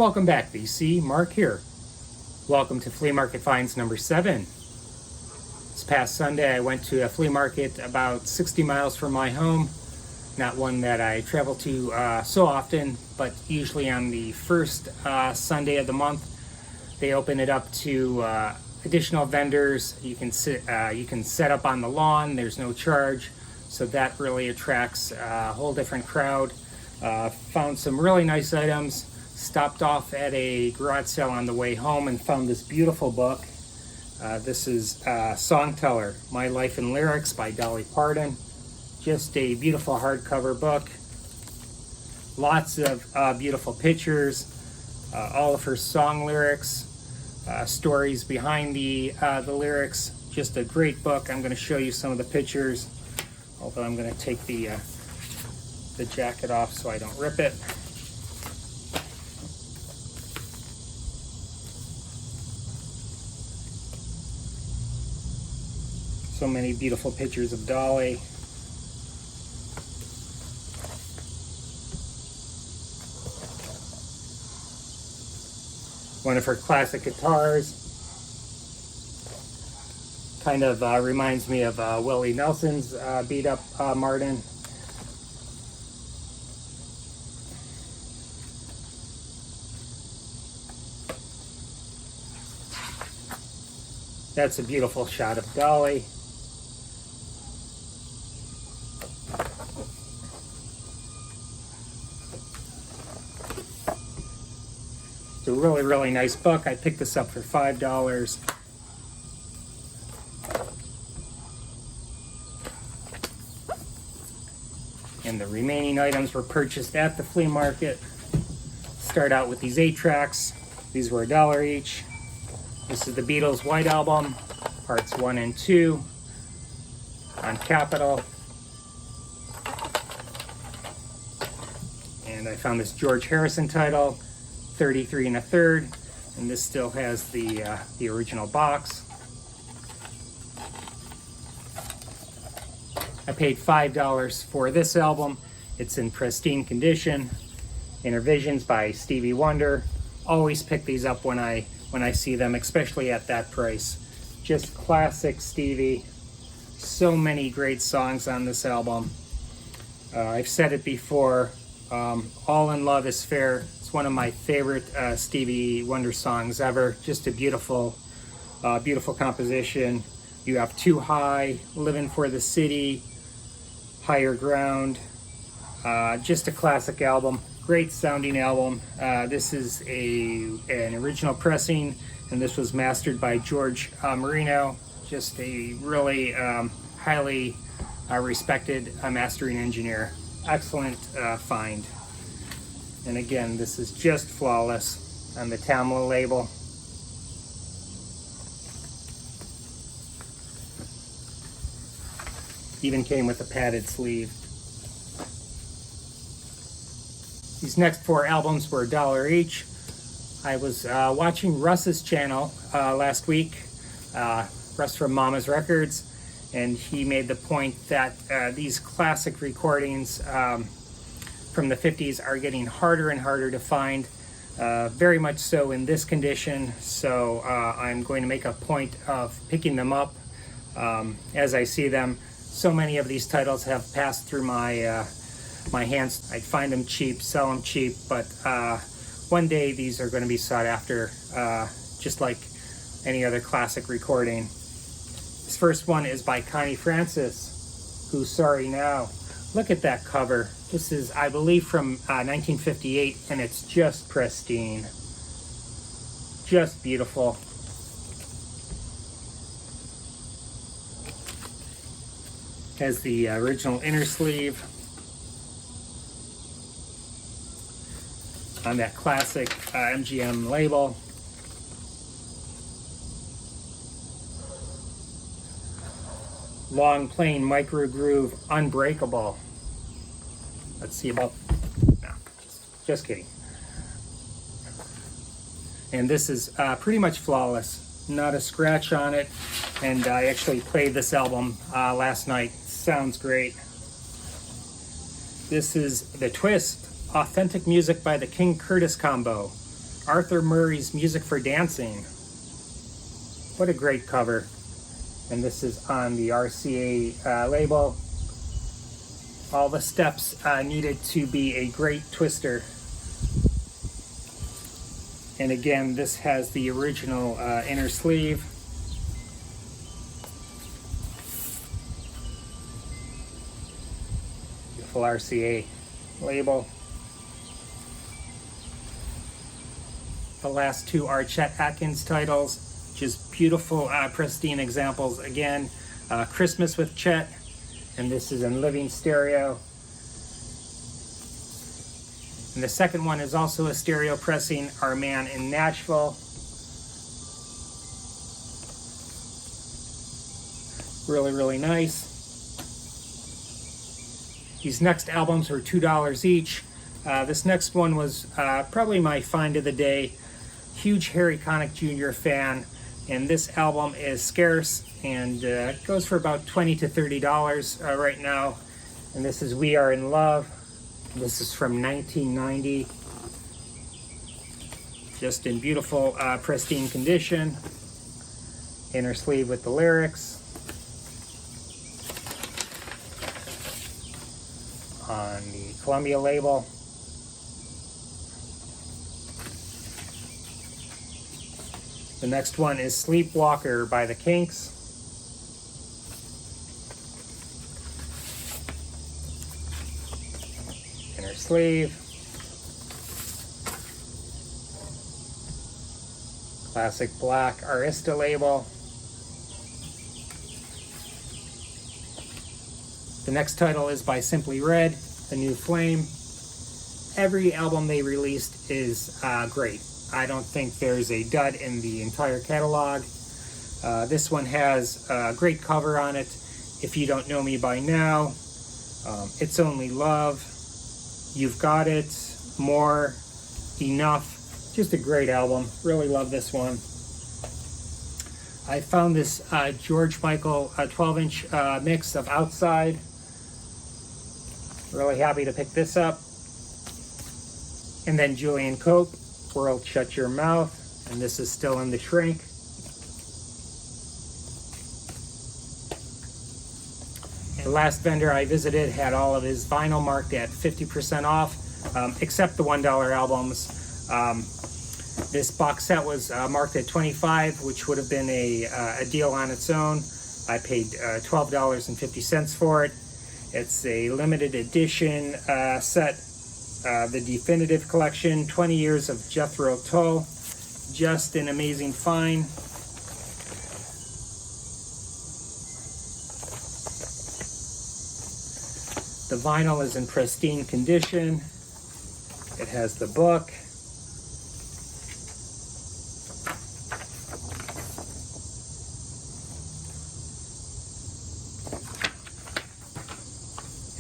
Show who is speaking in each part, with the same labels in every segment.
Speaker 1: Welcome back, BC. Mark here. Welcome to Flea Market Finds number 7. This past Sunday I went to a flea market about 60 miles from my home. Not one that I travel to so often, but usually on the first Sunday of the month. They open it up to additional vendors. You can set up on the lawn. There's no charge, so that really attracts a whole different crowd. Found some really nice items. Stopped off at a garage sale on the way home and found this beautiful book. This is Song Teller, My Life and Lyrics by Dolly Parton. Just a beautiful hardcover book. Lots of beautiful pictures, all of her song lyrics, stories behind the lyrics. Just a great book. I'm going to show you some of the pictures, although I'm going to take the jacket off so I don't rip it. So many beautiful pictures of Dolly. One of her classic guitars. Kind of reminds me of Willie Nelson's beat up Martin. That's a beautiful shot of Dolly. It's a really, really nice book. I picked this up for $5. And the remaining items were purchased at the flea market. Start out with these 8-tracks. These were $1 each. This is the Beatles' White Album, parts 1 and 2 on Capitol. And I found this George Harrison title, 33 1/3, and this still has the original box. I paid $5 for this album. It's in pristine condition. Intervisions by Stevie Wonder. Always pick these up when I see them, especially at that price. Just classic Stevie. So many great songs on this album. I've said it before. All in Love is Fair. It's one of my favorite Stevie Wonder songs ever. Just a beautiful, beautiful composition. You have Too High, Living for the City, Higher Ground. Just a classic album. Great sounding album. This is an original pressing, and this was mastered by George Marino. Just a really highly respected mastering engineer. Excellent find. And again, this is just flawless on the Tamla label. Even came with a padded sleeve. These next 4 albums were $1 each. I was watching Russ's channel last week, Russ from Mama's Records, and he made the point that these classic recordings from the 50s are getting harder and harder to find, very much so in this condition. So I'm going to make a point of picking them up as I see them. So many of these titles have passed through my hands. I find them cheap, sell them cheap, but one day these are going to be sought after, just like any other classic recording. This first one is by Connie Francis, Who's Sorry Now. Look at that cover. This is, I believe, from 1958, and it's just pristine. Just beautiful. Has the original inner sleeve on that classic MGM label. Long plain micro groove, unbreakable. Let's see about, no, just kidding. And this is pretty much flawless, not a scratch on it. And I actually played this album last night. Sounds great. This is The Twist, authentic music by the King Curtis Combo. Arthur Murray's Music for Dancing. What a great cover. And this is on the RCA label. All the steps needed to be a great twister. And again, this has the original inner sleeve. Beautiful RCA label. The last two are Chet Atkins titles, just beautiful, pristine examples. Again, Christmas with Chet, and this is in living stereo. And the second one is also a stereo pressing, Our Man in Nashville. Really, really nice. These next albums were $2 each. This next one was probably my find of the day. Huge Harry Connick Jr. fan, and this album is scarce and goes for about $20 to $30 right now. And this is We Are in Love. This is from 1990. Just in beautiful, pristine condition. Inner sleeve with the lyrics. On the Columbia label. The next one is Sleepwalker by the Kinks. Inner sleeve. Classic black Arista label. The next title is by Simply Red, A New Flame. Every album they released is great. I don't think there's a dud in the entire catalog. This one has a great cover on it. If you don't know me by now, It's Only Love, You've Got It, More, Enough. Just a great album. Really love this one. I found this George Michael 12-inch mix of Outside. Really happy to pick this up. And then Julian Cope, World Shut Your Mouth, and this is still in the shrink. The last vendor I visited had all of his vinyl marked at 50% off, except the $1 albums. This box set was marked at $25, which would have been a deal on its own. I paid $12.50 for it. It's a limited edition set. The definitive collection, 20 years of Jethro Tull. Just an amazing find. The vinyl is in pristine condition. It has the book.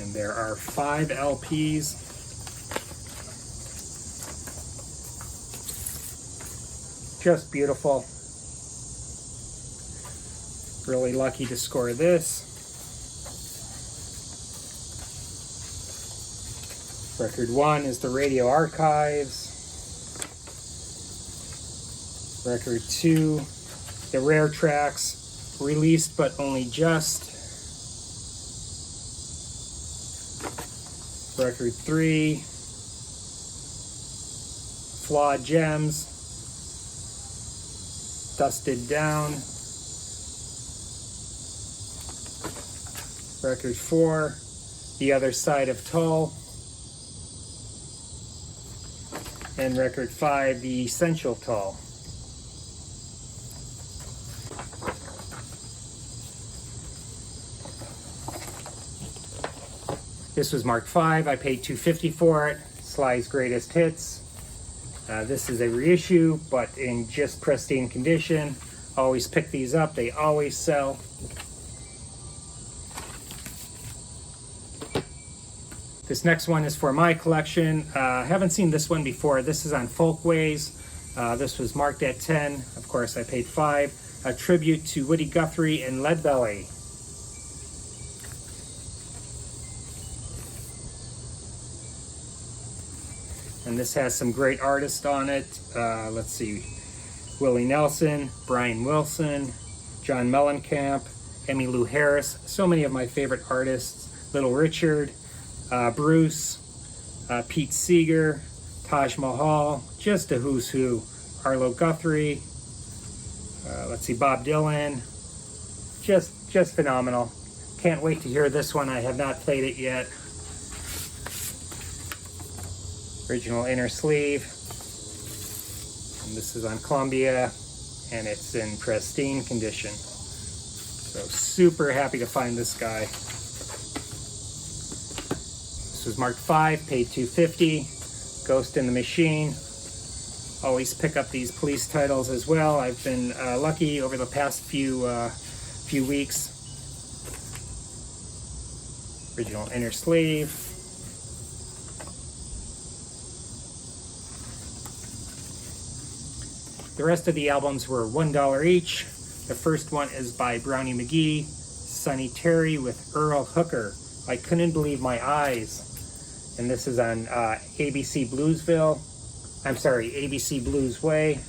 Speaker 1: And there are 5 LPs. Just beautiful. Really lucky to score this. Record 1 is the Radio Archives. Record 2, the rare tracks, released but only just. Record 3, Flawed Gems. Dusted Down. Record 4, The Other Side of Tull. And record 5, The Essential Tull. This was marked 5. I paid $2.50 for it. Sly's Greatest Hits. This is a reissue, but in just pristine condition. Always pick these up. They always sell. This next one is for my collection. Haven't seen this one before. This is on Folkways. This was marked at 10. Of course, I paid 5. A tribute to Woody Guthrie and Leadbelly. And this has some great artists on it. Let's see, Willie Nelson, Brian Wilson, John Mellencamp, Emmylou Harris, so many of my favorite artists, Little Richard, Bruce, Pete Seeger, Taj Mahal, just a who's who. Arlo Guthrie, let's see, Bob Dylan, just phenomenal. Can't wait to hear this one. I have not played it yet. Original inner sleeve. And this is on Columbia, and it's in pristine condition. So super happy to find this guy. This was marked 5, paid $250. Ghost in the Machine. Always pick up these police titles as well. I've been lucky over the past few weeks. Original inner sleeve. The rest of the albums were $1 each. The first one is by Brownie McGhee, Sonny Terry with Earl Hooker. I couldn't believe my eyes. And this is on ABC Bluesville. I'm sorry, ABC Blues Way.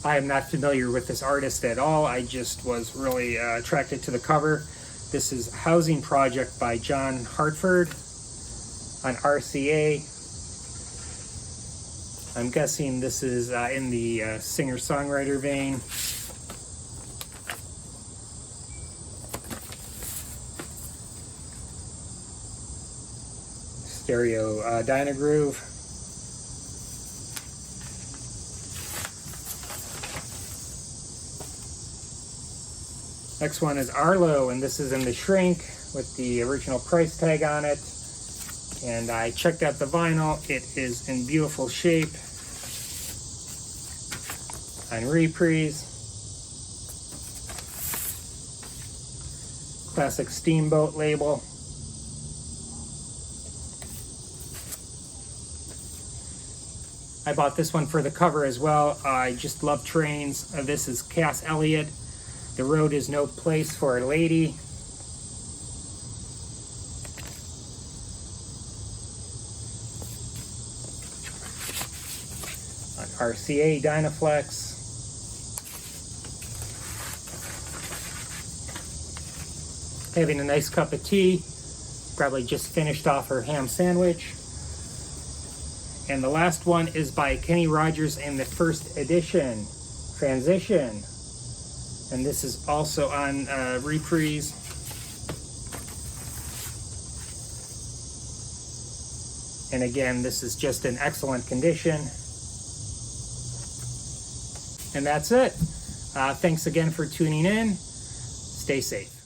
Speaker 1: I am not familiar with this artist at all. I just was really attracted to the cover. This is Housing Project by John Hartford on RCA. I'm guessing this is in the singer-songwriter vein. Stereo Dynagroove. Next one is Arlo, and this is in the shrink with the original price tag on it. And I checked out the vinyl. It is in beautiful shape. On reprise. Classic Steamboat label. I bought this one for the cover as well. I just love trains. This is Cass Elliot. The Road is No Place for a Lady. On RCA Dynaflex. Having a nice cup of tea. Probably just finished off her ham sandwich. And the last one is by Kenny Rogers in the first edition, Transition. And this is also on reprise. And again, this is just in excellent condition. And that's it. Thanks again for tuning in. Stay safe.